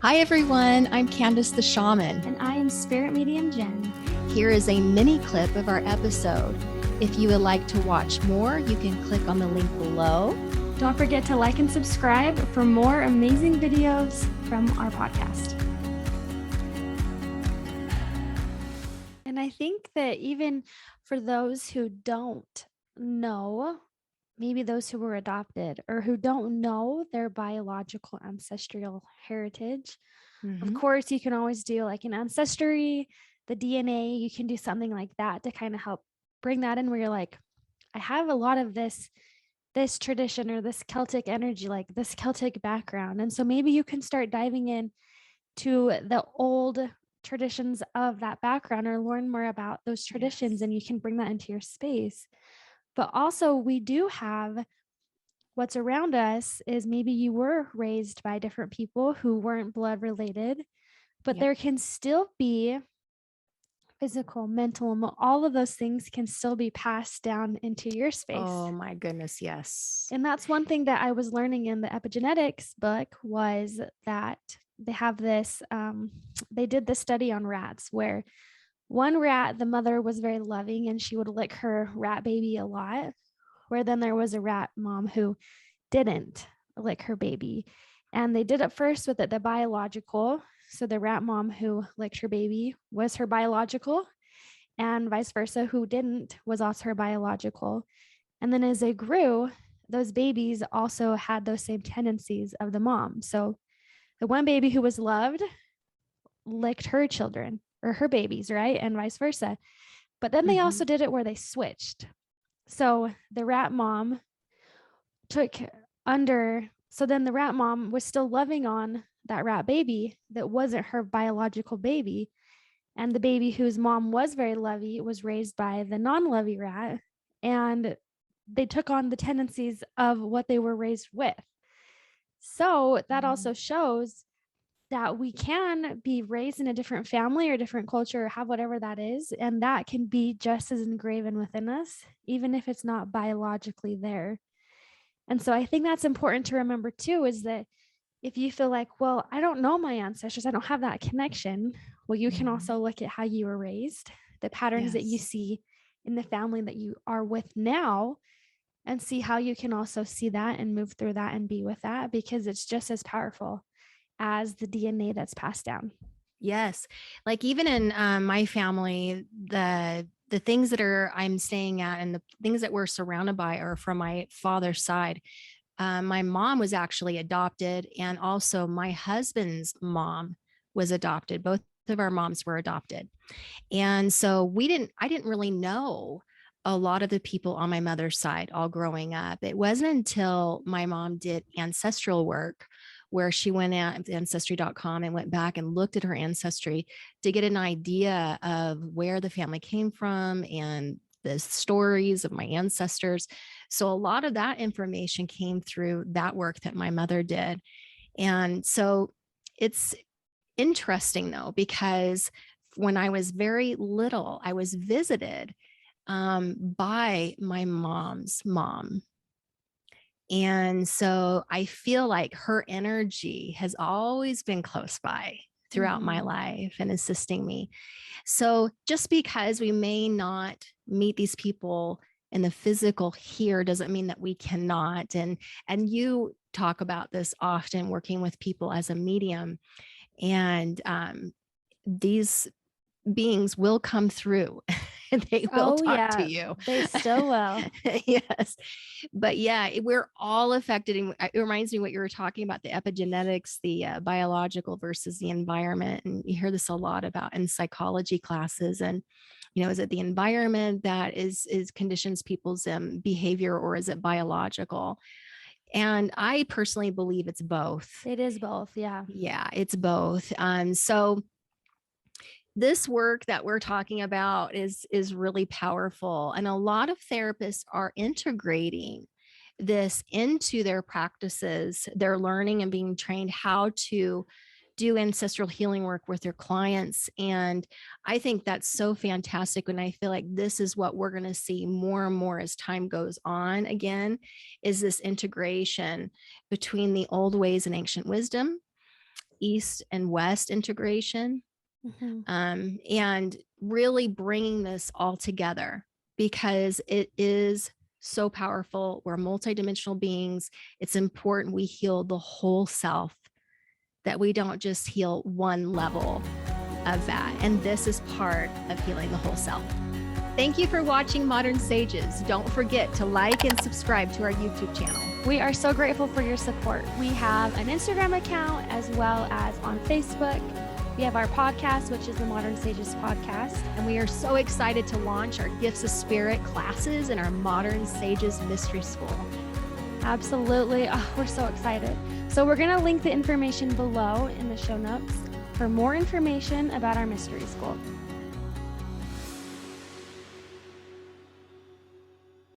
Hi everyone, I'm Candace the Shaman. And I am Spirit Medium Jen. Here is a mini clip of our episode. If you would like to watch more, you can click on the link below. Don't forget to like and subscribe for more amazing videos from our podcast. And I think that even for those who don't know, maybe those who were adopted or who don't know their biological ancestral heritage, of course, you can always do like an ancestry, the DNA, you can do something like that to kind of help bring that in where you're like, I have a lot of this tradition or this Celtic energy, like this Celtic background. And so maybe you can start diving in to the old traditions of that background or learn more about those traditions, and you can bring that into your space. But also we do have what's around us is maybe you were raised by different people who weren't blood related, but there can still be physical, mental, all of those things can still be passed down into your space. Oh my goodness, yes. And that's one thing that I was learning in the Epigenetics book was that they have this, they did this study on rats where one rat, the mother was very loving and she would lick her rat baby a lot, where then there was a rat mom who didn't lick her baby. And they did it first with the biological. So the rat mom who licked her baby was her biological, and vice versa, who didn't was also her biological. And then as they grew, those babies also had those same tendencies of the mom. So the one baby who was loved licked her children or her babies, right? And vice versa. But then they also did it where they switched. So the rat mom took under, so then the rat mom was still loving on that rat baby that wasn't her biological baby. And the baby whose mom was very lovey was raised by the non-lovey rat. And they took on the tendencies of what they were raised with. So that also shows that we can be raised in a different family or different culture or have whatever that is. And that can be just as engraven within us, even if it's not biologically there. And so I think that's important to remember too, is that if you feel like, well, I don't know my ancestors, I don't have that connection. Well, you can also look at how you were raised, the patterns that you see in the family that you are with now, and see how you can also see that and move through that and be with that, because it's just as powerful as the DNA that's passed down. Yes. Like even in my family, the things that I'm staying at and the things that we're surrounded by are from my father's side. My mom was actually adopted, and also my husband's mom was adopted. Both of our moms were adopted. And so I didn't really know a lot of the people on my mother's side all growing up. It wasn't until my mom did ancestral work where she went out at ancestry.com and went back and looked at her ancestry to get an idea of where the family came from and the stories of my ancestors. So a lot of that information came through that work that my mother did. And so it's interesting though, because when I was very little, I was visited by my mom's mom. And so I feel like her energy has always been close by throughout my life and assisting me. So just because we may not meet these people in the physical here doesn't mean that we cannot. And you talk about this often, working with people as a medium, and these beings will come through and they will talk to you. They still will. Yes. But yeah, we're all affected. And it reminds me what you were talking about, the epigenetics, the biological versus the environment. And you hear this a lot about in psychology classes. And, is it the environment that is conditions people's behavior, or is it biological? And I personally believe it's both. It is both. Yeah. Yeah, it's both. So this work that we're talking about is really powerful. And a lot of therapists are integrating this into their practices. They're learning and being trained how to do ancestral healing work with their clients. And I think that's so fantastic. And I feel like this is what we're going to see more and more as time goes on. Again, is this integration between the old ways and ancient wisdom East and West integration, Mhm. and really bringing this all together because it is so powerful. We're multidimensional beings. It's important we heal the whole self, that we don't just heal one level of that. And this is part of healing the whole self. Thank you for watching Modern Sages. Don't forget to like and subscribe to our YouTube channel. We are so grateful for your support. We have an Instagram account as well as on Facebook. We have our podcast, which is the Modern Sages podcast. And we are so excited to launch our Gifts of Spirit classes in our Modern Sages Mystery School. Absolutely. Oh, we're so excited. So we're going to link the information below in the show notes for more information about our mystery school.